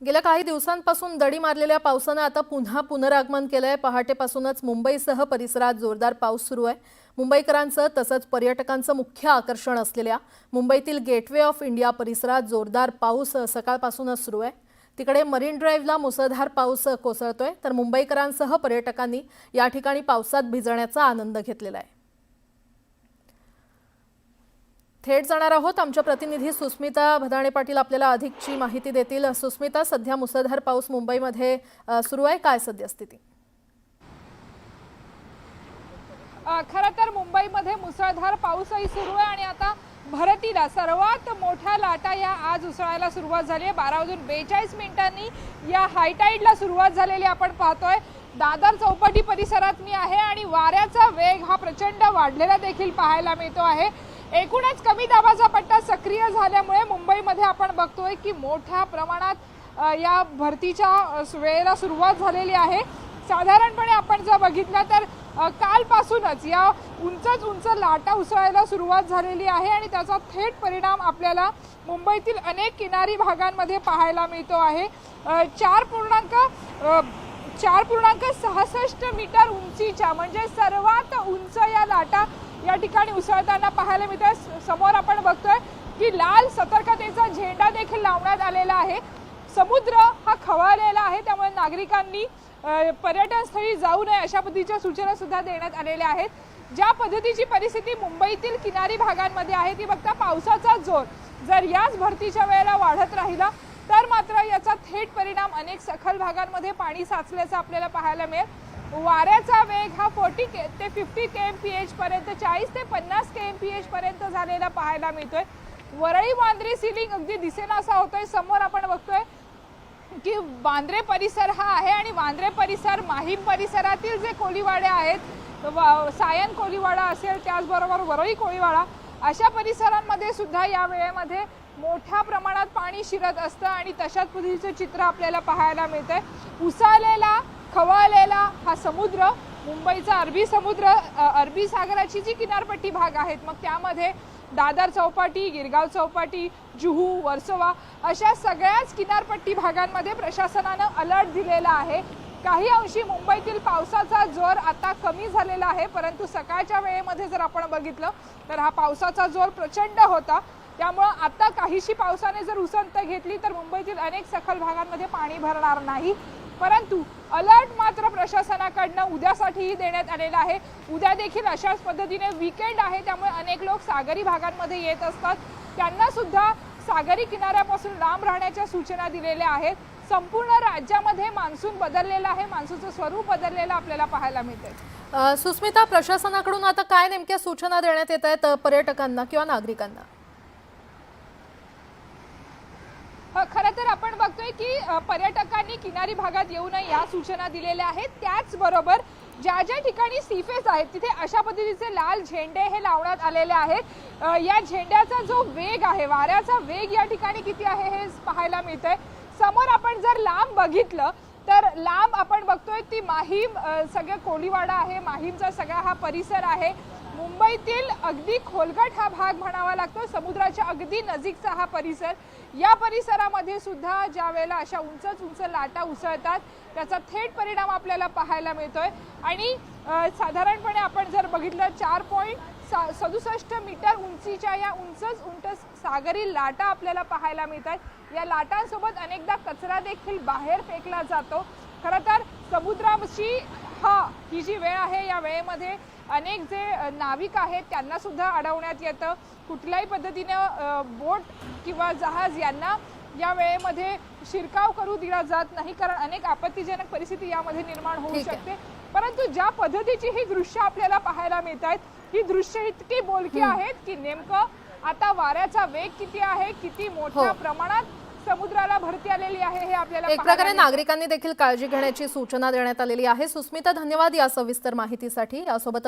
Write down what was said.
गेल्या काही दिवसांपासून दडी मारलेल्या पावसाने आता पुन्हा पुनरागमन केलंय। पहाटेपासूनच मुंबईसह परिसरात जोरदार पाऊस सुरू आहे। मुंबईकरांचं तसंच पर्यटकांचं मुख्य आकर्षण असलेल्या मुंबईतील गेटवे ऑफ इंडिया परिसरात जोरदार पाऊस सकाळपासूनच सुरू आहे। तिकडे मरीन ड्राईव्हला मुसळधार पाऊस कोसळतोय, तर मुंबईकरांसह पर्यटकांनी या ठिकाणी पावसात भिजण्याचा आनंद घेतलेला आहे। थेट जाणार आहोत, आमच्या प्रतिनिधी सुस्मिता भदाणे पाटील आपल्याला अधिकची माहिती देतील। सुस्मिता, सध्या मुसळधार पाऊस मुंबईमध्ये सुरू आहे, काय सद्यस्थिती? खरं तर मुंबईमध्ये मुसळधार पाऊसही सुरू आहे आणि आता भरतीला सर्वात मोठ्या लाटा या आज उसळायला सुरुवात झाली आहे। 12:42 या हायटाईडला सुरुवात झालेली आपण पाहतोय। दादर चौपाटी परिसरात मी आहे आणि वाऱ्याचा वेग हा प्रचंड वाढलेला देखील पाहायला मिळतो आहे। एकूणच कमी दाबाचा पट्टा सक्रिय झाल्यामुळे मुंबईमध्ये आपण बघतोय की मोठ्या प्रमाणात या भरतीच्या वेळेला सुरुवात झालेली आहे। साधारणपणे आपण जर बघितलं तर कालपासूनच या उंच लाटा उसळायला सुरुवात झालेली आहे आणि त्याचा थेट परिणाम आपल्याला मुंबईतील अनेक किनारी भागांमध्ये पाहायला मिळतो आहे। 4.66 मीटर उंचीच्या म्हणजे सर्वात उंच या लाटा या ठिकाणी उसळताना पाहायला मिळतात। समोर आपण बघतोय की लाल सतर्कतेचा झेंडा देखील लावण्यात आलेला आहे। समुद्र हा खवळलेला आहे, त्यामुळे नागरिकांनी पर्यटन स्थळी जाऊ नये अशा पद्धतीच्या सूचना सुद्धा देण्यात आलेल्या आहेत। ज्या पद्धतीची परिस्थिती मुंबईतील किनारी भागांमध्ये आहे ती बघता पावसाचा जोर जर याच भरतीच्या वेळेला वाढत राहिला तर मात्र याचा थेट परिणाम अनेक सखल भागांमध्ये पाणी साचल्याचं आपल्याला पाहायला मिळेल। वाऱ्याचा वेग हा 40 ते 50 kmph पर्यंत 40 ते 50 kmph पर्यंत झालेला पाहायला मिळतोय। वरळी वांद्रे सिलिंग अगदी दिसेनासा होतोय। समोर आपण बघतोय की वांद्रे परिसर हा आहे आणि वांद्रे परिसर माहीम परिसरातील जे कोळीवाडे आहेत, सायन कोळीवाडा असेल, त्याचबरोबर वरळी कोळीवाडा अशा परिसरांमध्ये सुद्धा या वेळेमध्ये मोठ्या प्रमाणात पाणी शिरत असतं आणि तशाच पद्धतीचं चित्र आपल्याला पाहायला मिळतंय। उसळलेला खवळलेला हा समुद्र मुंबईचा अरबी सागराची जी किनारपट्टी भाग आहेत, मग त्यामध्ये दादर चौपाटी, गिरगाव चौपाटी, जुहू, वर्सोवा अशा सगळ्याच किनारपट्टी भागांमध्ये प्रशासनानं अलर्ट दिलेला आहे। काही अंशी मुंबईतील पावसाचा जोर आता कमी झालेला आहे, परंतु सकाळच्या वेळेमध्ये जर आपण बघितलं तर हा पावसाचा जोर प्रचंड होता। त्यामुळे आता काहीशी पावसाने जर उसंत घेतली तर मुंबईतील अनेक सखल भागांमध्ये पाणी भरणार नाही, परंतु अलर्ट मात्र प्रशासनाकडनं उद्यासाठीही देण्यात आलेला आहे। उद्या देखील अशाच पद्धतीने वीकेंड आहे, त्यामुळे अनेक लोक सागरी भागांमध्ये येत असतात, त्यांना सुद्धा सागरी किनाऱ्यापासून लांब राहण्याच्या सूचना दिलेल्या आहेत। संपूर्ण राज्यामध्ये मान्सून बदललेला आहे, मान्सूनचं स्वरूप बदललेलं आपल्याला पाहायला मिळतंय। सुस्मिता, प्रशासनाकडून आता काय नेमक्या सूचना देण्यात येत आहेत पर्यटकांना किंवा नागरिकांना? खरं तर आपण बघतोय की पर्यटकांनी किनारी भागात येऊ नये या सूचना दिलेल्या आहेत। त्याचबरोबर ज्या ज्या ठिकाणी सीफेस आहेत तिथे अशा पद्धतीचे लाल झेंडे हे लावण्यात आलेले आहेत। या झेंड्याचा जो वेग आहे, वाऱ्याचा वेग या ठिकाणी किती आहे हे पाहायला मिळतंय। समोर आपण जर लांब बघितलं तर लांब आपण बघतोय ती माहीम सगळं कोळीवाडा आहे, माहीमचा सगळा हा परिसर आहे। मुंबईतील अगदी खोलगट हा भाग म्हणावा लागतो, समुद्राच्या अगदी नजीकचा हा परिसर। या परिसरामध्ये सुद्धा ज्या वेळेला अशा उंच लाटा उसळतात त्याचा थेट परिणाम आपल्याला पाहायला मिळतोय आणि साधारणपणे आपण जर बघितलं 4.67 मीटर उंचीच्या या उंच सागरी लाटा आपल्याला पाहायला मिळतात। या लाटांसोबत अनेकदा कचरा देखील बाहेर फेकला जातो। खरं तर समुद्राची ही जी वेळ आहे या वेळेमध्ये अनेक जे नाविक आहेत त्यांना सुद्धा अडवण्यात येतं। कुठल्याही पद्धतीने बोट किंवा जहाज यांना या वेळेमध्ये शिरकाव करू दिला जात नाही, कारण अनेक आपत्तीजनक परिस्थिती यामध्ये निर्माण होऊ शकते। परंतु ज्या पद्धतीची ही दृश्य आपल्याला पाहायला मिळतात, ही दृश्य इतकी बोलकी आहेत की नेमकं आता वाऱ्याचा वेग किती आहे, किती मोठ्या प्रमाणात समुद्राला भरती आलेली आहे हे आपल्याला एक प्रकारे नागरिकांनी देखील काळजी घेण्याची सूचना देण्यात आलेली आहे। सुस्मिता, धन्यवाद या सविस्तर माहितीसाठी। यासोबतच